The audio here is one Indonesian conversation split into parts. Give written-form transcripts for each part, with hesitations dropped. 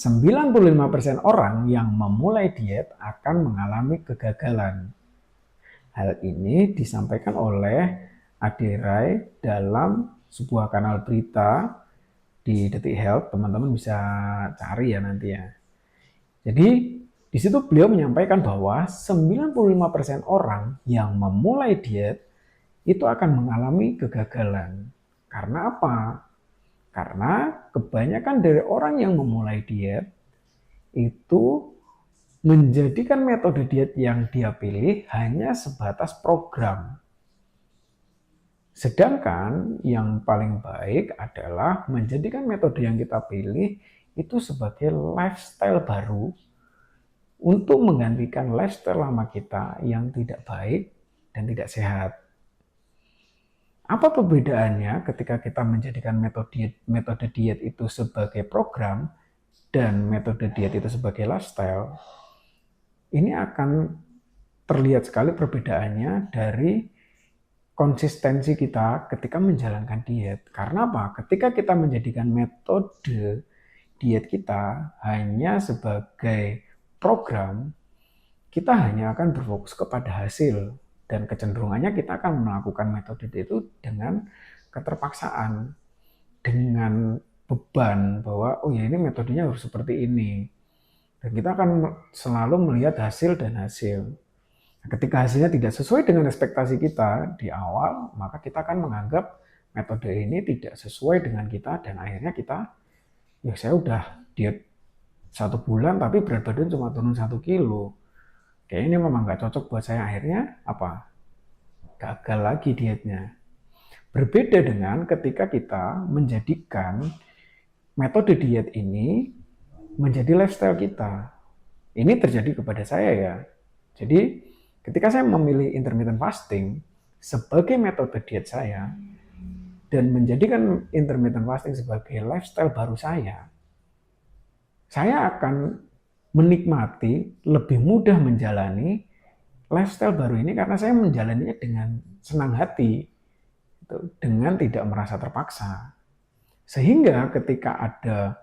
95% orang yang memulai diet akan mengalami kegagalan. Hal ini disampaikan oleh Ade Rai dalam sebuah kanal berita di Detik Health. Teman-teman bisa cari ya nanti ya. Jadi di situ beliau menyampaikan bahwa 95% orang yang memulai diet itu akan mengalami kegagalan. Karena apa? Karena kebanyakan dari orang yang memulai diet itu menjadikan metode diet yang dia pilih hanya sebatas program. Sedangkan yang paling baik adalah menjadikan metode yang kita pilih itu sebagai lifestyle baru untuk menggantikan lifestyle lama kita yang tidak baik dan tidak sehat. Apa perbedaannya ketika kita menjadikan metode diet itu sebagai program dan metode diet itu sebagai lifestyle? Ini akan terlihat sekali perbedaannya dari konsistensi kita ketika menjalankan diet. Karena apa? Ketika kita menjadikan metode diet kita hanya sebagai program, kita hanya akan berfokus kepada hasil. Dan kecenderungannya kita akan melakukan metode itu dengan keterpaksaan, dengan beban bahwa oh ya ini metodenya harus seperti ini. Dan kita akan selalu melihat hasil dan hasil. Nah, ketika hasilnya tidak sesuai dengan ekspektasi kita di awal, maka kita akan menganggap metode ini tidak sesuai dengan kita dan akhirnya kita, ya saya udah diet 1 bulan tapi berat badan cuma turun 1 kilo. Kayaknya ini memang nggak cocok buat saya. Akhirnya apa? Gagal lagi dietnya. Berbeda dengan ketika kita menjadikan metode diet ini menjadi lifestyle kita. Ini terjadi kepada saya ya. Jadi ketika saya memilih intermittent fasting sebagai metode diet saya dan menjadikan intermittent fasting sebagai lifestyle baru saya akan menikmati, lebih mudah menjalani lifestyle baru ini karena saya menjalaninya dengan senang hati, dengan tidak merasa terpaksa. Sehingga ketika ada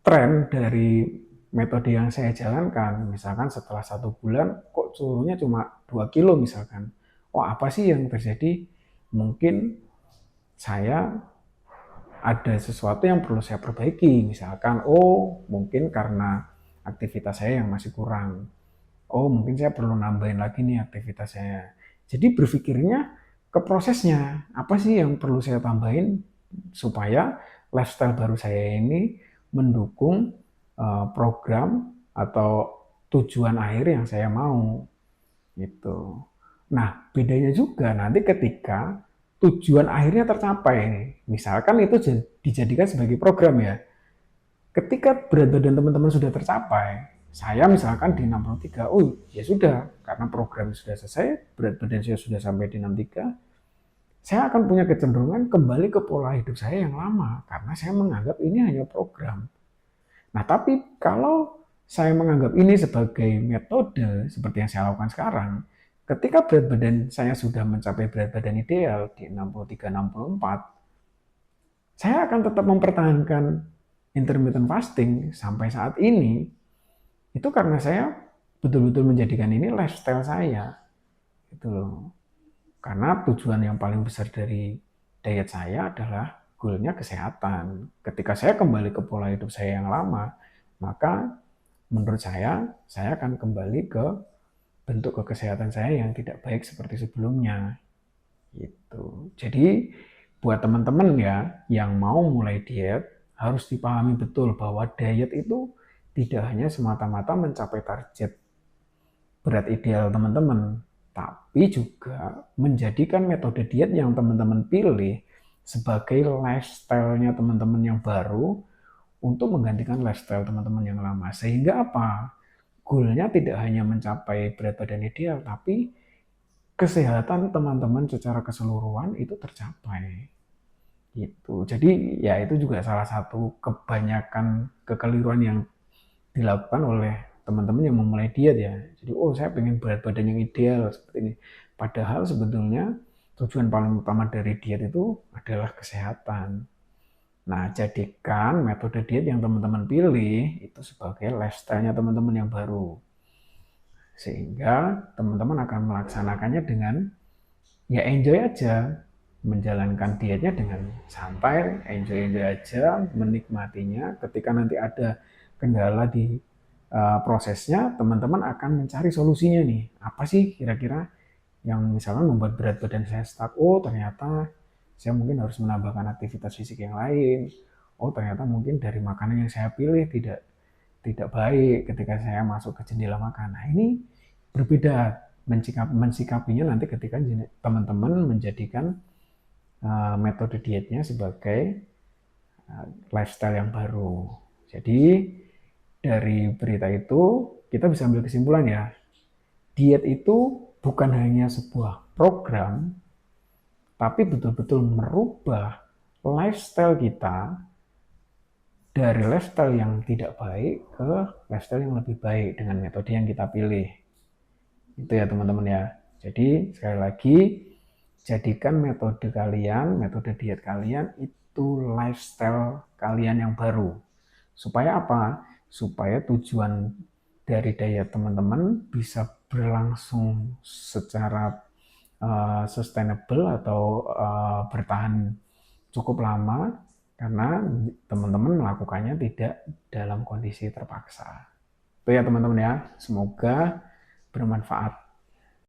tren dari metode yang saya jalankan, misalkan setelah 1 bulan kok turunnya cuma 2 kilo misalkan, oh apa sih yang terjadi? Mungkin saya ada sesuatu yang perlu saya perbaiki, misalkan oh mungkin karena aktivitas saya yang masih kurang, oh mungkin saya perlu nambahin lagi nih aktivitas saya. Jadi berpikirnya ke prosesnya, apa sih yang perlu saya tambahin supaya lifestyle baru saya ini mendukung program atau tujuan akhir yang saya mau gitu. Nah bedanya juga nanti ketika tujuan akhirnya tercapai, misalkan itu dijadikan sebagai program ya. Ketika berat badan teman-teman sudah tercapai, saya misalkan di 63, oh ya sudah, karena program sudah selesai, berat badan saya sudah sampai di 63, saya akan punya kecenderungan kembali ke pola hidup saya yang lama, karena saya menganggap ini hanya program. Nah tapi kalau saya menganggap ini sebagai metode, seperti yang saya lakukan sekarang, ketika berat badan saya sudah mencapai berat badan ideal di 63-64, saya akan tetap mempertahankan intermittent fasting sampai saat ini. Itu karena saya betul-betul menjadikan ini lifestyle saya. Gitu loh. Karena tujuan yang paling besar dari diet saya adalah goalnya kesehatan. Ketika saya kembali ke pola hidup saya yang lama, maka menurut saya akan kembali ke bentuk kesehatan saya yang tidak baik seperti sebelumnya. Gitu. Jadi buat teman-teman ya yang mau mulai diet harus dipahami betul bahwa diet itu tidak hanya semata-mata mencapai target berat ideal teman-teman, tapi juga menjadikan metode diet yang teman-teman pilih sebagai lifestyle-nya teman-teman yang baru untuk menggantikan lifestyle teman-teman yang lama. Sehingga apa? Goalnya tidak hanya mencapai berat badan ideal, tapi kesehatan teman-teman secara keseluruhan itu tercapai. Gitu. Jadi ya itu juga salah satu kebanyakan kekeliruan yang dilakukan oleh teman-teman yang memulai diet ya. Jadi oh saya pengen berat badan yang ideal seperti ini. Padahal sebetulnya tujuan paling utama dari diet itu adalah kesehatan. Nah, jadikan metode diet yang teman-teman pilih itu sebagai lifestyle-nya teman-teman yang baru. Sehingga teman-teman akan melaksanakannya dengan ya enjoy aja, menjalankan dietnya dengan santai, enjoy aja, menikmatinya. Ketika nanti ada kendala di prosesnya, teman-teman akan mencari solusinya nih. Apa sih kira-kira yang misalnya membuat berat badan saya stuck? Oh, ternyata saya mungkin harus menambahkan aktivitas fisik yang lain. Oh, ternyata mungkin dari makanan yang saya pilih tidak tidak baik ketika saya masuk ke jendela makan. Nah, ini berbeda mensikapinya nanti ketika teman-teman menjadikan metode dietnya sebagai lifestyle yang baru. Jadi dari berita itu kita bisa ambil kesimpulan ya, diet itu bukan hanya sebuah program, tapi betul-betul merubah lifestyle kita dari lifestyle yang tidak baik ke lifestyle yang lebih baik dengan metode yang kita pilih. Itu ya teman-teman ya. Jadi sekali lagi, jadikan metode kalian, metode diet kalian itu lifestyle kalian yang baru. Supaya apa? Supaya tujuan dari diet teman-teman bisa berlangsung secara sustainable atau bertahan cukup lama karena teman-teman melakukannya tidak dalam kondisi terpaksa. Itu ya teman-teman ya. Semoga bermanfaat.